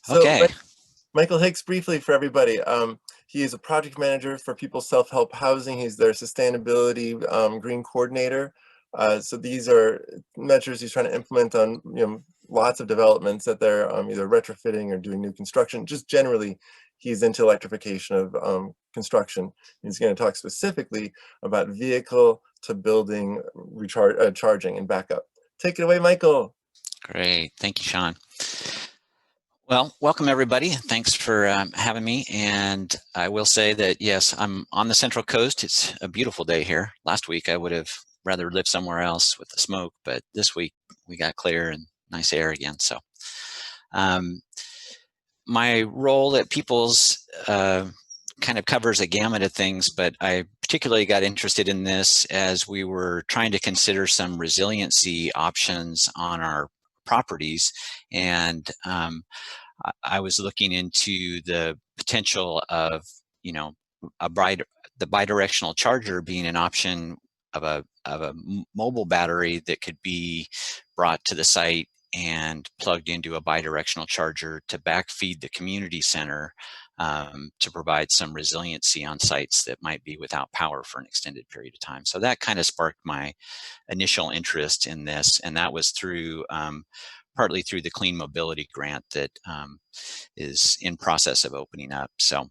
So Okay, Michael Hicks, briefly for everybody, he is a project manager for People's Self-Help Housing. He's their sustainability green coordinator. So these are measures he's trying to implement on lots of developments that they're either retrofitting or doing new construction. Just generally, he's into electrification of construction. He's going to talk specifically about vehicle to building charging and backup. Take it away, Michael. great. Thank you, Sean. Well, welcome everybody. Thanks for having me. And I will say that, yes, I'm on the Central Coast. It's a beautiful day here. Last week, I would have rather lived somewhere else with the smoke, but this week we got clear and nice air again. So my role at People's kind of covers a gamut of things, but I particularly got interested in this as we were trying to consider some resiliency options on our properties. And I was looking into the potential of, the bidirectional charger being an option of a mobile battery that could be brought to the site and plugged into a bidirectional charger to backfeed the community center to provide some resiliency on sites that might be without power for an extended period of time. So that kind of sparked my initial interest in this, and that was through partly through the Clean Mobility Grant that is in process of opening up. So,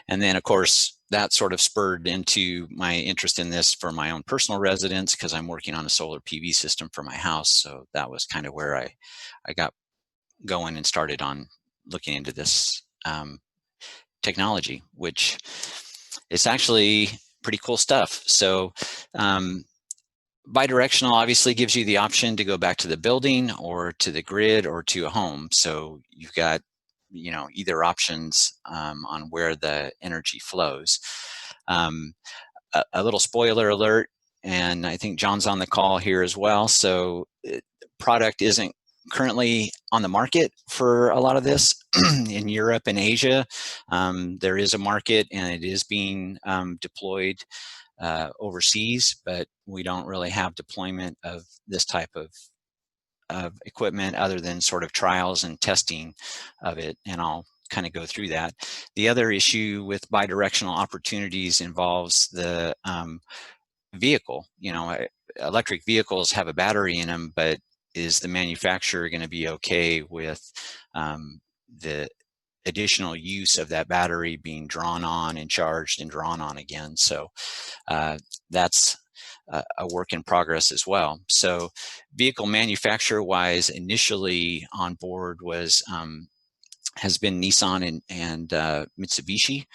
and then of course that sort of spurred into my interest in this for my own personal residence because I'm working on a solar PV system for my house. So that was kind of where I got going and started on looking into this technology, which is actually pretty cool stuff. So bidirectional obviously gives you the option to go back to the building or to the grid or to a home. So you've got, either options on where the energy flows. A little spoiler alert, and I think John's on the call here as well. So product isn't currently on the market for a lot of this in Europe and Asia. There is a market and it is being deployed overseas, but we don't really have deployment of this type of equipment other than sort of trials and testing of it, and I'll kind of go through that. The other issue with bidirectional opportunities involves the vehicle. Electric vehicles have a battery in them, but is the manufacturer going to be okay with the additional use of that battery being drawn on and charged and drawn on again? So that's a work in progress as well. So vehicle manufacturer wise, initially on board was has been Nissan and Mitsubishi.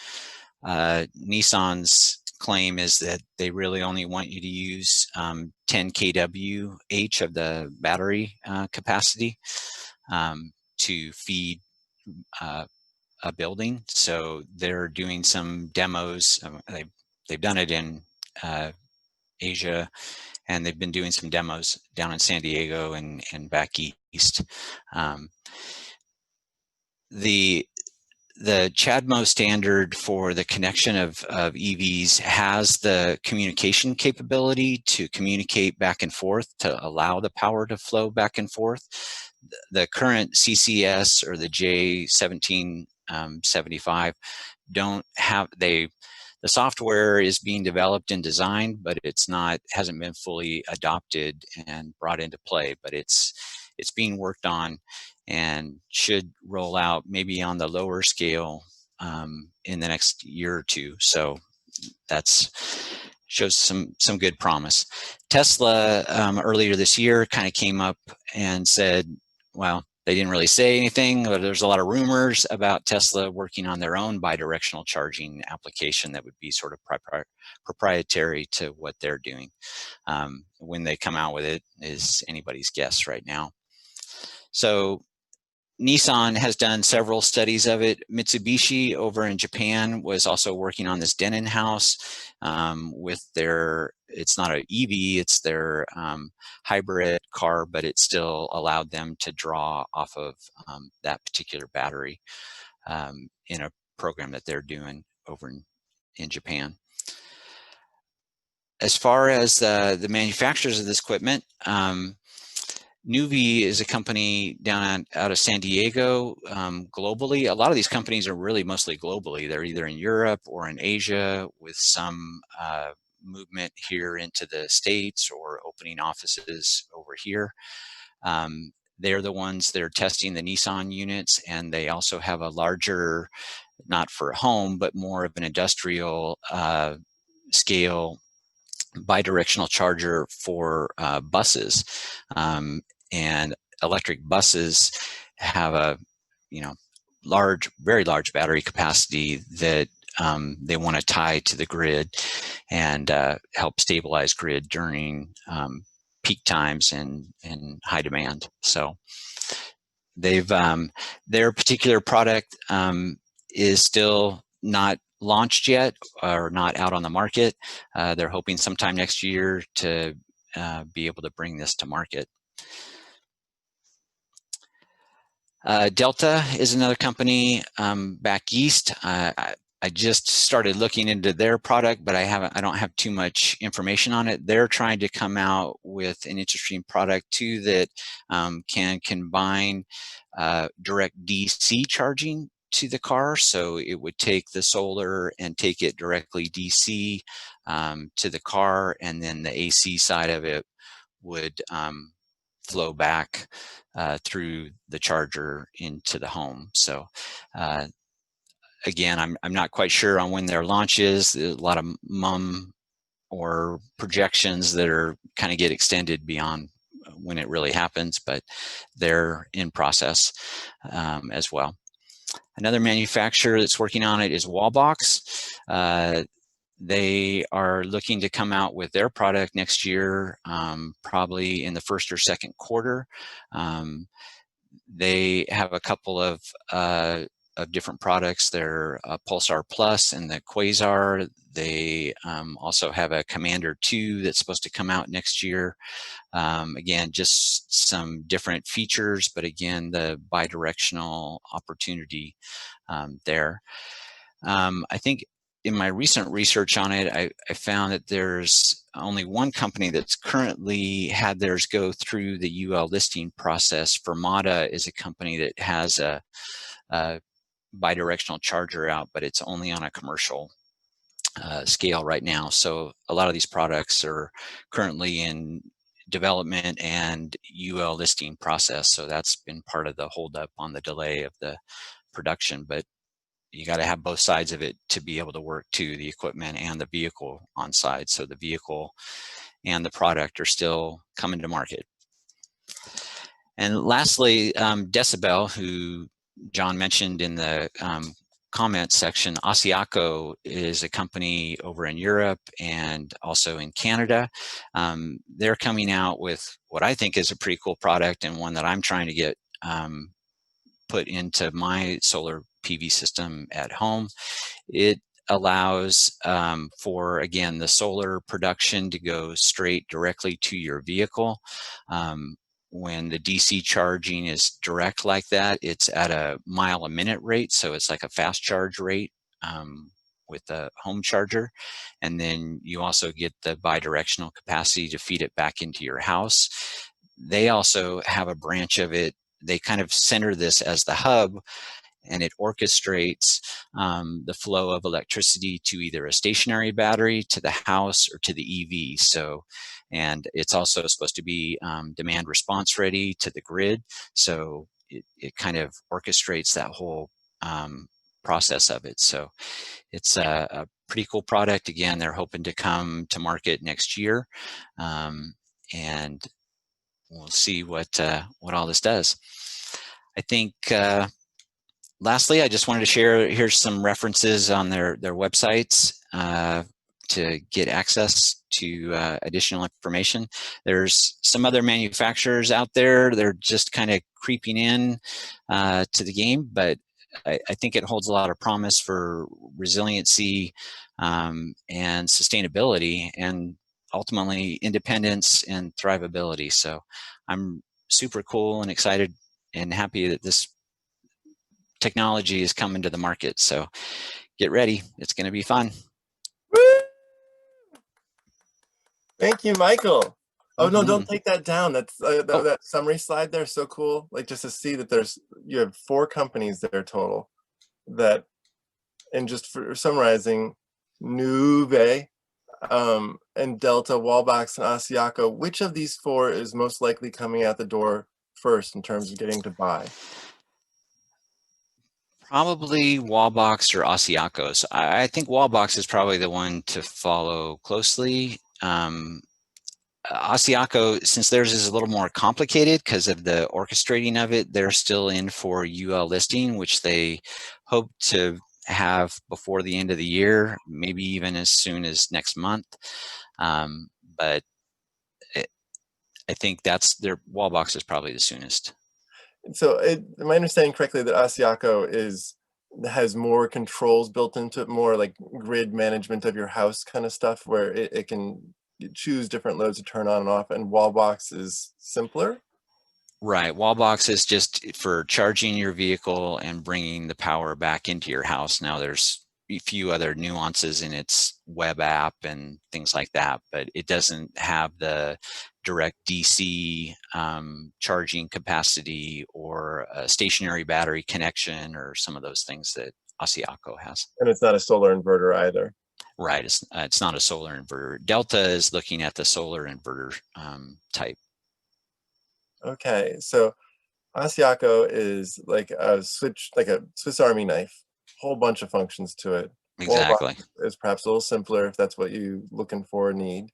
Nissan's claim is that they really only want you to use 10 kWh of the battery capacity to feed a building. So they're doing some demos. They've done it in Asia, and they've been doing some demos down in San Diego and back east. The CHAdeMO standard for the connection of EVs has the communication capability to communicate back and forth to allow the power to flow back and forth. The current CCS or the J1775 don't have, the software is being developed and designed, but hasn't been fully adopted and brought into play, but it's being worked on and should roll out maybe on the lower scale in the next year or two. So that's shows some good promise. Tesla earlier this year kind of came up and said, well, they didn't really say anything, but there's a lot of rumors about Tesla working on their own bidirectional charging application that would be sort of proprietary to what they're doing. When they come out with it is anybody's guess right now. So Nissan has done several studies of it. Mitsubishi over in Japan was also working on this Denon house with their, it's not an EV, it's their hybrid car, but it still allowed them to draw off of that particular battery in a program that they're doing over in Japan. As far as the manufacturers of this equipment, Nuvi is a company out of San Diego. Globally, a lot of these companies are really mostly globally. They're either in Europe or in Asia, with some movement here into the States or opening offices over here. They're the ones that are testing the Nissan units, and they also have a larger, not for home, but more of an industrial scale bi-directional charger for buses. And electric buses have a, very large battery capacity that they want to tie to the grid and help stabilize grid during peak times and high demand. So they've their particular product is still not launched yet or not out on the market. They're hoping sometime next year to be able to bring this to market. Delta is another company back east. I just started looking into their product, but I don't have too much information on it. They're trying to come out with an interesting product too that can combine direct DC charging to the car. So it would take the solar and take it directly DC to the car, and then the AC side of it would flow back through the charger into the home. So again, I'm not quite sure on when their launch is. There's a lot of or projections that are kind of get extended beyond when it really happens, but they're in process as well. Another manufacturer that's working on it is Wallbox. They are looking to come out with their product next year, probably in the first or second quarter. They have a couple of different products. They're Pulsar Plus and the Quasar. They also have a Commander 2 that's supposed to come out next year. Again, just some different features, but again, the bi-directional opportunity there. I think in my recent research on it, I found that there's only one company that's currently had theirs go through the UL listing process. Fermata is a company that has a bi-directional charger out, but it's only on a commercial scale right now. So a lot of these products are currently in development and UL listing process. So that's been part of the holdup on the delay of the production. But you got to have both sides of it to be able to work too, the equipment and the vehicle on side. So the vehicle and the product are still coming to market. And lastly, Decibel, who John mentioned in the comments section, Asiaco is a company over in Europe and also in Canada. They're coming out with what I think is a pretty cool product, and one that I'm trying to get put into my solar PV system at home. It allows for, again, the solar production to go straight directly to your vehicle. When the DC charging is direct like that, it's at a mile a minute rate. So it's like a fast charge rate with the home charger. And then you also get the bi-directional capacity to feed it back into your house. They also have a branch of it. They kind of center this as the hub, and it orchestrates the flow of electricity to either a stationary battery, to the house, or to the EV. So, and it's also supposed to be demand response ready to the grid. So it kind of orchestrates that whole process of it. So it's a pretty cool product. Again, they're hoping to come to market next year, and we'll see what all this does. I think lastly, I just wanted to share, here's some references on their websites to get access to additional information. There's some other manufacturers out there. They're just kind of creeping in to the game, but I think it holds a lot of promise for resiliency and sustainability, and ultimately independence and thrivability. So I'm super cool and excited and happy that this technology is coming to the market. So get ready. It's going to be fun. Woo! Thank you, Michael. Oh no, don't take that down. That's Oh, that summary slide there is so cool. Like just to see that you have 4 companies there total that, and just for summarizing, Nuve, and Delta, Wallbox, and Asiaco, which of these 4 is most likely coming out the door first in terms of getting to buy? probably Wallbox or Asiacos. I think Wallbox is probably the one to follow closely. Asiaco, since theirs is a little more complicated because of the orchestrating of it, they're still in for UL listing, which they hope to have before the end of the year, maybe even as soon as next month. But I think that's their Wallbox is probably the soonest. So, am I understanding correctly that Asiaco has more controls built into it, more like grid management of your house kind of stuff, where it can choose different loads to turn on and off, and Wallbox is simpler? Right. Wallbox is just for charging your vehicle and bringing the power back into your house. Now there's a few other nuances in its web app and things like that, but it doesn't have the direct DC charging capacity or a stationary battery connection or some of those things that Asiaco has. And it's not a solar inverter either. Right. It's not a solar inverter. Delta is looking at the solar inverter type. Okay, so Asiaco is like a Swiss Army knife, whole bunch of functions to it. Wallbox Exactly. is perhaps a little simpler if that's what you're looking for or need.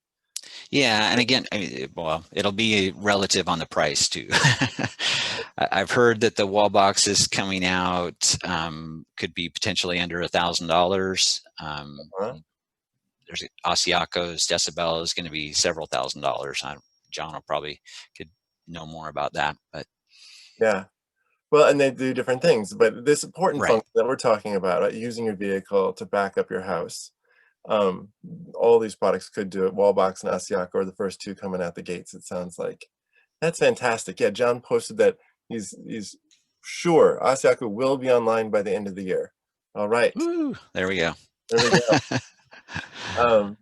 Yeah, and again, I mean, well, it'll be relative on the price too. I've heard that the wall box is coming out, could be potentially under $1,000. Huh? There's Asiaco's Decibel is going to be several $1,000s. John will probably could know more about that, but Yeah. Well, and they do different things, but this important right. function that we're talking about, right, using your vehicle to back up your house, um, all these products could do it. Wallbox and Asiaco are the first 2 coming out the gates, it sounds like. That's fantastic. Yeah, John posted that he's sure Asiaco will be online by the end of the year. All right, Woo, there we go. there we go. Um,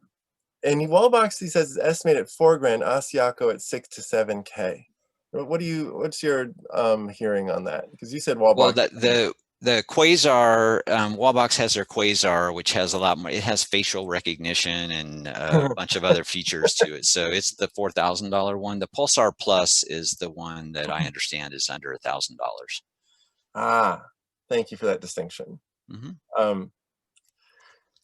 and Wallbox, he says, is estimated at 4 grand, Asiaco at 6 to 7K. What's your hearing on that? Because you said Well, Wallbox. the Quasar Wallbox has their Quasar, which has a lot more. It has facial recognition and a bunch of other features to it. So it's the $4,000 one. The Pulsar Plus is the one that I understand is under $1,000. Ah, thank you for that distinction. Mm-hmm.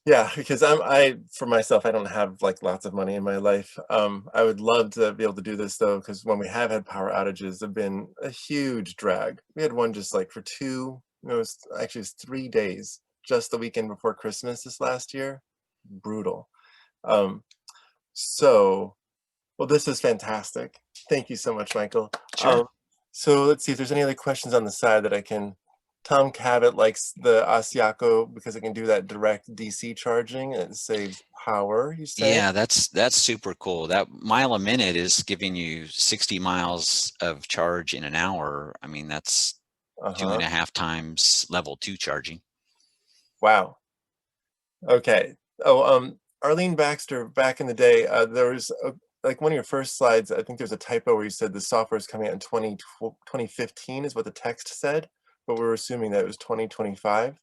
Yeah, because I for myself, I don't have like lots of money in my life. I would love to be able to do this though, because when we have had power outages, have been a huge drag. We had one just like for 2, it's 3 days, just the weekend before Christmas this last year. Brutal. Um, so, well, this is fantastic. Thank you so much, Michael. Sure. So let's see if there's any other questions on the side that I can. Tom Cabot likes the Asiaco because it can do that direct DC charging and it saves power, you say? Yeah, that's super cool. That mile a minute is giving you 60 miles of charge in an hour. I mean, that's Uh-huh. 2.5 times level 2 charging. Wow. Okay. Oh, Arlene Baxter, back in the day, there was like one of your first slides, I think there's a typo where you said the software is coming out in 2015 is what the text said, but we were assuming that it was 2025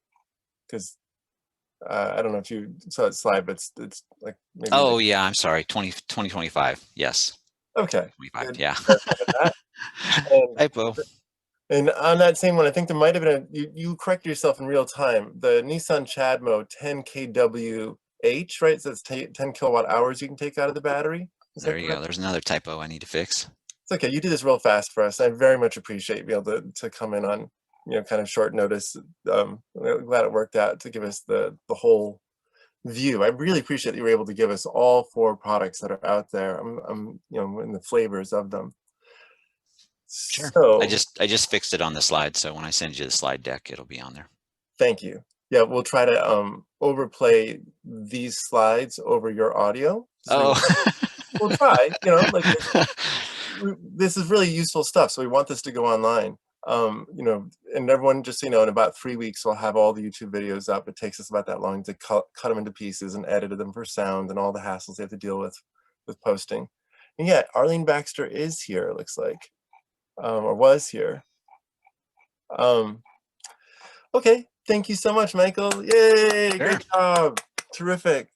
because I don't know if you saw that slide, but it's like maybe Oh like, yeah, I'm sorry. 2025. Yes. okay, 25. good. Yeah. Clarify that. And Typo. And on that same one, I think there might have been you correct yourself in real time. The Nissan Chadmo 10 kWh, right? So it's 10 kilowatt hours you can take out of the battery. Is There that you go. correct? There's another typo I need to fix. It's okay. You did this real fast for us. I very much appreciate being able to come in on kind of short notice. I'm glad it worked out to give us the whole view. I really appreciate that you were able to give us all 4 products that are out there. I'm in the flavors of them. Sure. I So just fixed it on the slide, so when I send you the slide deck, it'll be on there. thank you. Yeah, we'll try to overplay these slides over your audio. So Oh. we'll try, like this is really useful stuff. So we want this to go online. And everyone just in about 3 weeks we'll have all the YouTube videos up. It takes us about that long to cut them into pieces and edit them for sound and all the hassles they have to deal with posting. And yeah, Arlene Baxter is here, it looks like, or was here. Okay, thank you so much, Michael. Yay, Sure. great job. Terrific.